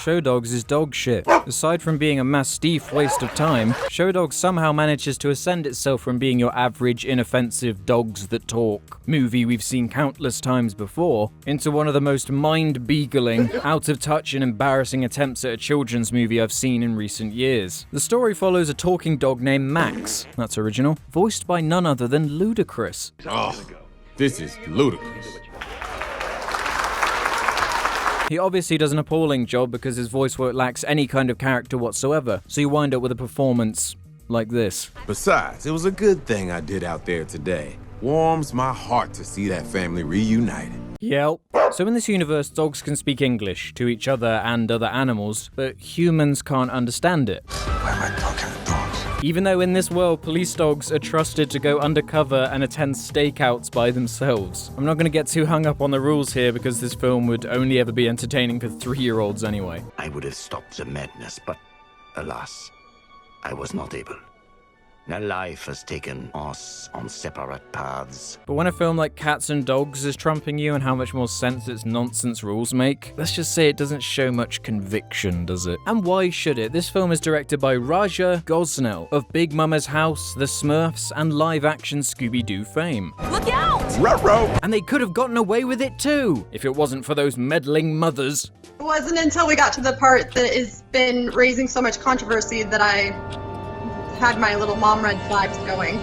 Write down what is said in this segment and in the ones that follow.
Show Dogs is dog shit. Aside from being a mastiff waste of time, Show Dogs somehow manages to ascend itself from being your average, inoffensive dogs that talk movie we've seen countless times before, into one of the most mind-beagling, out-of-touch and embarrassing attempts at a children's movie I've seen in recent years. The story follows a talking dog named Max, that's original, voiced by none other than Ludacris. Oh, this is ludicrous. He obviously does an appalling job because his voice work lacks any kind of character whatsoever, so you wind up with a performance like this. Besides, it was a good thing I did out there today. Warms my heart to see that family reunited. Yep. So in this universe, dogs can speak English to each other and other animals, but humans can't understand it. Why am I talking to dogs? Even though in this world, police dogs are trusted to go undercover and attend stakeouts by themselves. I'm not going to get too hung up on the rules here because this film would only ever be entertaining for 3-year-olds anyway. I would have stopped the madness, but alas, I was not able. Now life has taken us on separate paths. But when a film like Cats and Dogs is trumping you and how much more sense its nonsense rules make, let's just say it doesn't show much conviction, does it? And why should it? This film is directed by Raja Gosnell of Big Mama's House, The Smurfs, and live-action Scooby-Doo fame. Look out! Ruh-roh! And they could have gotten away with it too, if it wasn't for those meddling mothers. It wasn't until we got to the part that has been raising so much controversy that I had my little mom red flags going.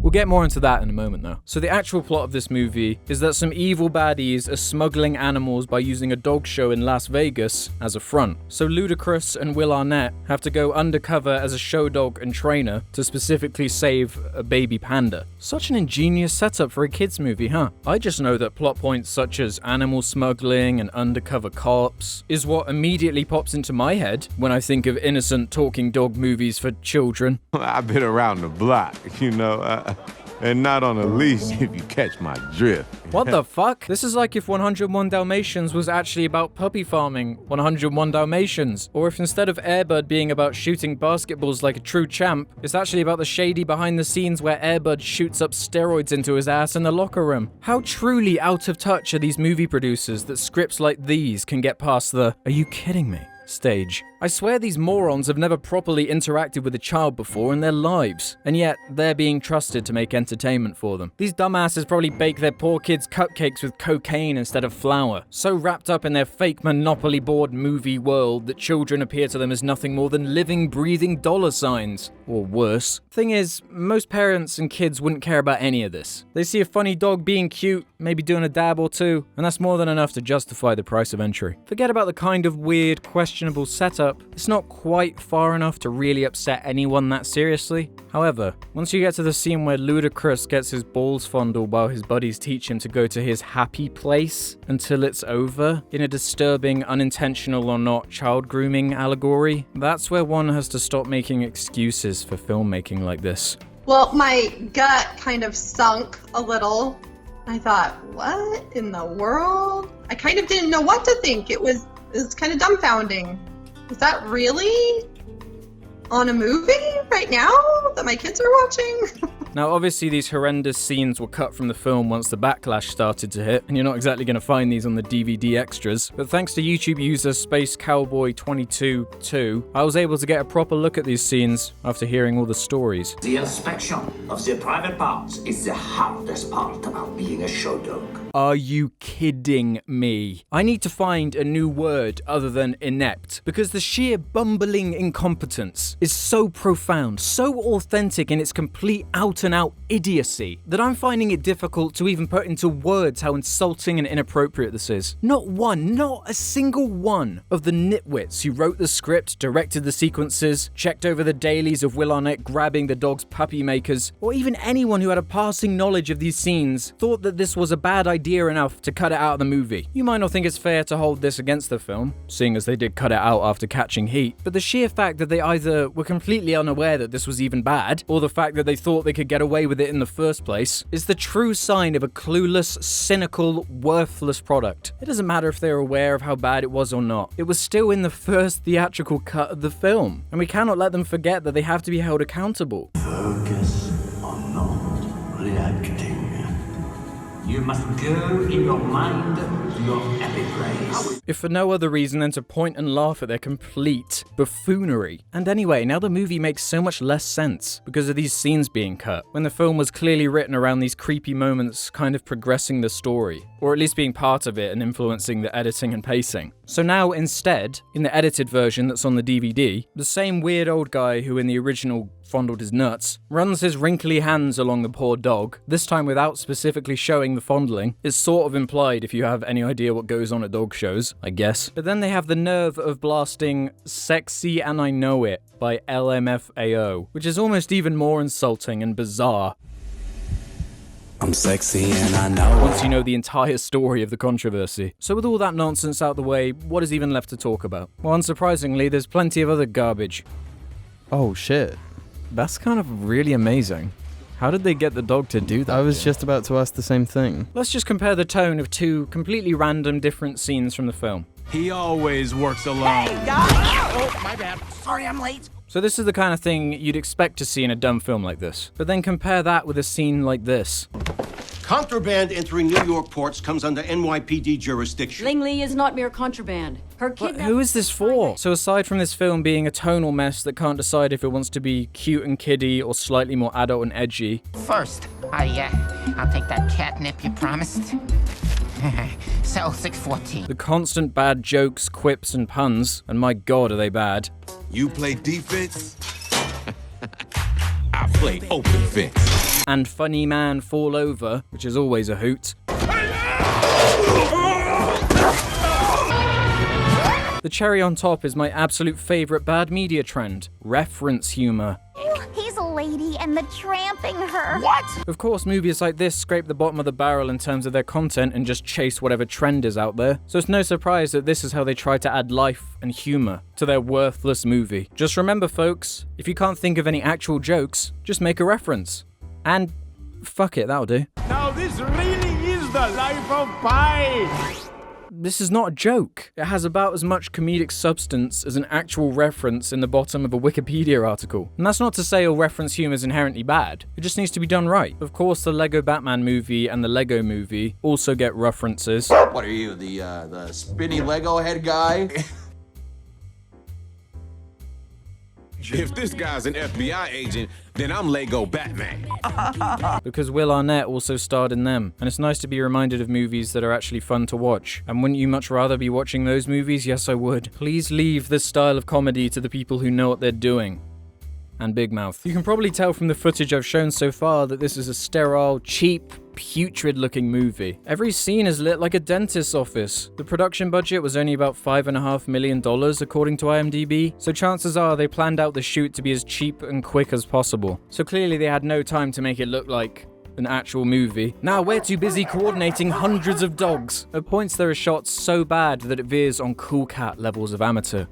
We'll get more into that in a moment though. So the actual plot of this movie is that some evil baddies are smuggling animals by using a dog show in Las Vegas as a front. So Ludacris and Will Arnett have to go undercover as a show dog and trainer to specifically save a baby panda. Such an ingenious setup for a kids movie, huh? I just know that plot points such as animal smuggling and undercover cops is what immediately pops into my head when I think of innocent talking dog movies for children. I've been around the block, you know, and not on a leash if you catch my drift. What the fuck? This is like if 101 Dalmatians was actually about puppy farming 101 Dalmatians. Or if instead of Air Bud being about shooting basketballs like a true champ, it's actually about the shady behind the scenes where Air Bud shoots up steroids into his ass in the locker room. How truly out of touch are these movie producers that scripts like these can get past the "are you kidding me?" stage? I swear these morons have never properly interacted with a child before in their lives, and yet they're being trusted to make entertainment for them. These dumbasses probably bake their poor kids cupcakes with cocaine instead of flour, so wrapped up in their fake Monopoly board movie world that children appear to them as nothing more than living, breathing dollar signs. Or worse. Thing is, most parents and kids wouldn't care about any of this. They see a funny dog being cute, maybe doing a dab or two, and that's more than enough to justify the price of entry. Forget about the kind of weird, questionable setup. It's not quite far enough to really upset anyone that seriously. However, once you get to the scene where Ludacris gets his balls fondled while his buddies teach him to go to his happy place until it's over, in a disturbing, unintentional or not child grooming allegory, that's where one has to stop making excuses for filmmaking like this. Well, my gut kind of sunk a little. I thought, what in the world? I kind of didn't know what to think. It was kind of dumbfounding. Is that really on a movie right now that my kids are watching? Now, obviously, these horrendous scenes were cut from the film once the backlash started to hit, and you're not exactly going to find these on the DVD extras. But thanks to YouTube user SpaceCowboy222, I was able to get a proper look at these scenes after hearing all the stories. The inspection of the private parts is the hardest part about being a show dog. Are you kidding me? I need to find a new word other than inept, because the sheer bumbling incompetence is so profound, so authentic in its complete out-and-out idiocy, that I'm finding it difficult to even put into words how insulting and inappropriate this is. Not a single one of the nitwits who wrote the script, directed the sequences, checked over the dailies of Will Arnett grabbing the dog's puppy makers, or even anyone who had a passing knowledge of these scenes thought that this was a bad idea enough to cut it out of the movie. You might not think it's fair to hold this against the film, seeing as they did cut it out after catching heat, but the sheer fact that they either were completely unaware that this was even bad, or the fact that they thought they could get away with it in the first place, is the true sign of a clueless, cynical, worthless product. It doesn't matter if they're aware of how bad it was or not. It was still in the first theatrical cut of the film, and we cannot let them forget that they have to be held accountable. Focus on not reacting. You must go in your mind to your epic race. If for no other reason than to point and laugh at their complete buffoonery. And anyway, now the movie makes so much less sense because of these scenes being cut, when the film was clearly written around these creepy moments kind of progressing the story, or at least being part of it and influencing the editing and pacing. So now instead, in the edited version that's on the DVD, the same weird old guy who in the original fondled his nuts, runs his wrinkly hands along the poor dog, this time without specifically showing the fondling. It's sort of implied if you have any idea what goes on at dog shows, I guess. But then they have the nerve of blasting Sexy and I Know It by LMFAO, which is almost even more insulting and bizarre. I'm sexy and I know Once you know the entire story of the controversy. So with all that nonsense out the way, what is even left to talk about? Well, unsurprisingly, there's plenty of other garbage. Oh shit. That's kind of really amazing. How did they get the dog to do that? I was just about to ask the same thing. Let's just compare the tone of two completely random different scenes from the film. He always works alone. Oh, my bad. Sorry I'm late. So this is the kind of thing you'd expect to see in a dumb film like this. But then compare that with a scene like this. Contraband entering New York ports comes under NYPD jurisdiction. Lingley is not mere contraband. Her But kidnapping. who is this for? So aside from this film being a tonal mess that can't decide if it wants to be cute and kiddie or slightly more adult and edgy, First, I'll take that catnip you promised. Cell 614. the constant bad jokes, quips, and puns, and my god are they bad, You play defense? I play open fence. and funny man fall over, which is always a hoot. The cherry on top is my absolute favourite bad media trend, reference humour. He's a lady and the tramping her. What? Of course, movies like this scrape the bottom of the barrel in terms of their content and just chase whatever trend is out there. So it's no surprise that this is how they try to add life and humour to their worthless movie. Just remember, folks, if you can't think of any actual jokes, just make a reference. And fuck it, that'll do. Now this really is the life of Pi. This is not a joke. It has about as much comedic substance as an actual reference in the bottom of a Wikipedia article. And that's not to say all reference humor is inherently bad. It just needs to be done right. Of course, the Lego Batman movie and the Lego movie also get references. What are you, the spinny Lego head guy? If this guy's an FBI agent, then I'm Lego Batman. Because Will Arnett also starred in them. And it's nice to be reminded of movies that are actually fun to watch. And wouldn't you much rather be watching those movies? Yes, I would. Please leave this style of comedy to the people who know what they're doing. And Big Mouth. You can probably tell from the footage I've shown so far that this is a sterile, cheap, putrid-looking movie. Every scene is lit like a dentist's office. The production budget was only about $5.5 million according to IMDb, so chances are they planned out the shoot to be as cheap and quick as possible. So clearly they had no time to make it look like an actual movie. Now we're too busy coordinating hundreds of dogs. At points there are shots so bad that it veers on cool cat levels of amateur.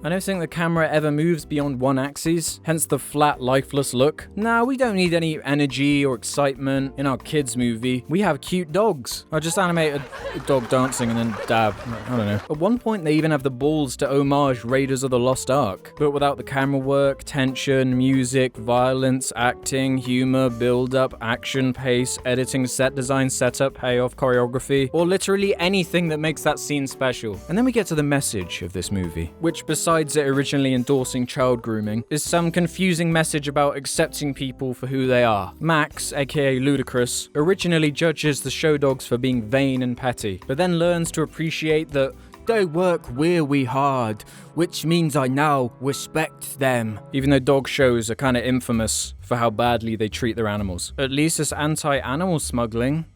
I don't think the camera ever moves beyond one axis, hence the flat, lifeless look. Nah, we don't need any energy or excitement in our kids' movie. We have cute dogs. I'll just animate a dog dancing and then dab. I don't know. At one point, they even have the balls to homage Raiders of the Lost Ark, but without the camera work, tension, music, violence, acting, humor, build-up, action, pace, editing, set design, setup, payoff, choreography, or literally anything that makes that scene special. And then we get to the message of this movie, which besides it originally endorsing child grooming, is some confusing message about accepting people for who they are. Max, aka Ludacris, originally judges the show dogs for being vain and petty, but then learns to appreciate that they work really hard, which means I now respect them. Even though dog shows are kind of infamous for how badly they treat their animals. At least it's anti-animal smuggling.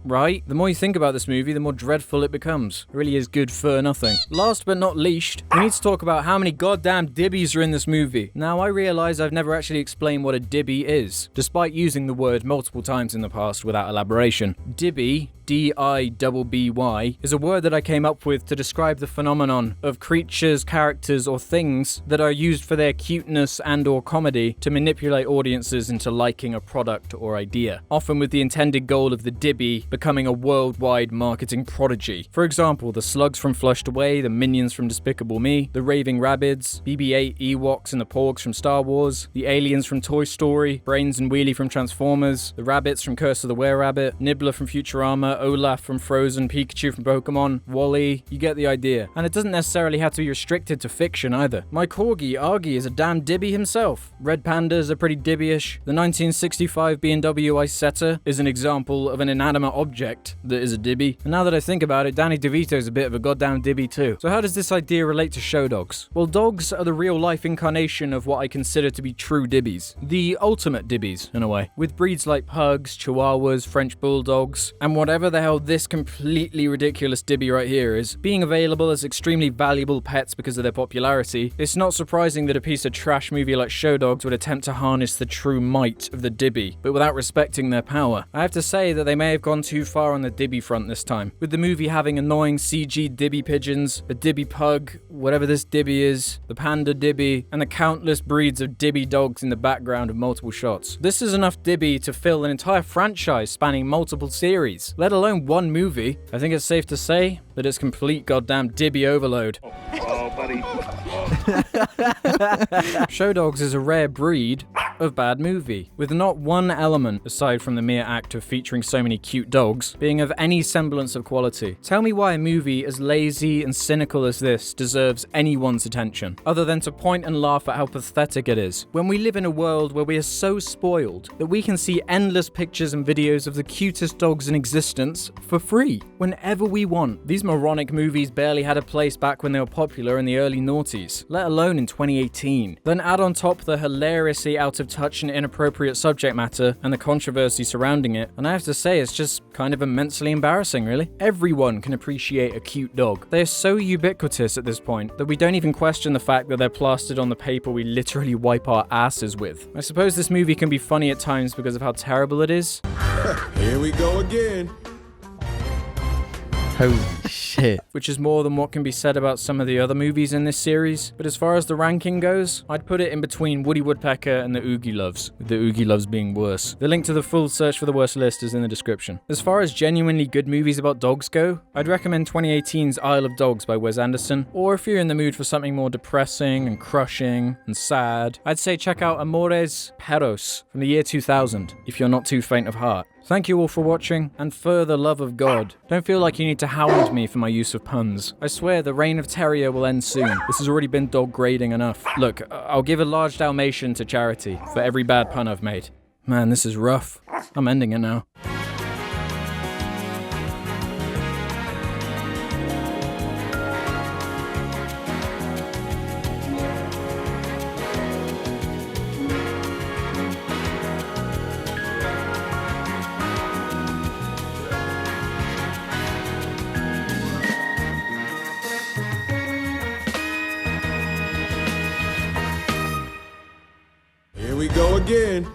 Right? The more you think about this movie, the more dreadful it becomes. It really is good for nothing. Last but not least, we need to talk about how many goddamn dibbies are in this movie. Now, I realize I've never actually explained what a dibby is, despite using the word multiple times in the past without elaboration. Dibby, D-I-B-B-Y, is a word that I came up with to describe the phenomenon of creatures, characters, or things that are used for their cuteness and or comedy to manipulate audiences into liking a product or idea, often with the intended goal of the dibby becoming a worldwide marketing prodigy. For example, the slugs from Flushed Away, the minions from Despicable Me, the raving rabbids, BB-8 Ewoks and the Porgs from Star Wars, the aliens from Toy Story, Brains and Wheelie from Transformers, the rabbits from Curse of the Were-Rabbit, Nibbler from Futurama, Olaf from Frozen, Pikachu from Pokemon, Wall-E, you get the idea. And it doesn't necessarily have to be restricted to fiction either. My corgi, Argy, is a damn dibby himself. Red pandas are pretty dibbyish. The 1965 B&W Isetta is an example of an inanimate object that is a dibby. And now that I think about it, Danny DeVito's a bit of a goddamn dibby too. So how does this idea relate to show dogs? Well, dogs are the real-life incarnation of what I consider to be true dibbies. The ultimate dibbies, in a way. With breeds like pugs, chihuahuas, French bulldogs, and whatever the hell this completely ridiculous dibby right here is, being available as extremely valuable pets because of their popularity, it's not surprising that a piece of trash movie like Show Dogs would attempt to harness the true might of the dibby, but without respecting their power. I have to say that they may have gone too far on the dibby front this time, with the movie having annoying CG dibby pigeons, a dibby pug, whatever this dibby is, the panda dibby, and the countless breeds of dibby dogs in the background of multiple shots. This is enough dibby to fill an entire franchise spanning multiple series, let alone one movie. I think it's safe to say that it's complete goddamn dibby overload. Oh, buddy. Show Dogs is a rare breed of bad movie, with not one element, aside from the mere act of featuring so many cute dogs, being of any semblance of quality. Tell me why a movie as lazy and cynical as this deserves anyone's attention, other than to point and laugh at how pathetic it is, when we live in a world where we are so spoiled that we can see endless pictures and videos of the cutest dogs in existence for free, whenever we want. These moronic movies barely had a place back when they were popular in the early noughties, let alone in 2018. Then add on top the hilariously out of touch and inappropriate subject matter and the controversy surrounding it, and I have to say it's just kind of immensely embarrassing, really. Everyone can appreciate a cute dog. They are so ubiquitous at this point that we don't even question the fact that they're plastered on the paper we literally wipe our asses with. I suppose this movie can be funny at times because of how terrible it is. Here we go again. Holy shit. Which is more than what can be said about some of the other movies in this series. But as far as the ranking goes, I'd put it in between Woody Woodpecker and the Oogie Loves, with the Oogie Loves being worse. The link to the full search for the worst list is in the description. As far as genuinely good movies about dogs go, I'd recommend 2018's Isle of Dogs by Wes Anderson, or if you're in the mood for something more depressing and crushing and sad, I'd say check out Amores Perros from the year 2000, if you're not too faint of heart. Thank you all for watching, and for the love of God, don't feel like you need to hound me for my use of puns. I swear the reign of Terrier will end soon. This has already been dog grading enough. Look, I'll give a large Dalmatian to charity for every bad pun I've made. Man, this is rough. I'm ending it now. Here we go again.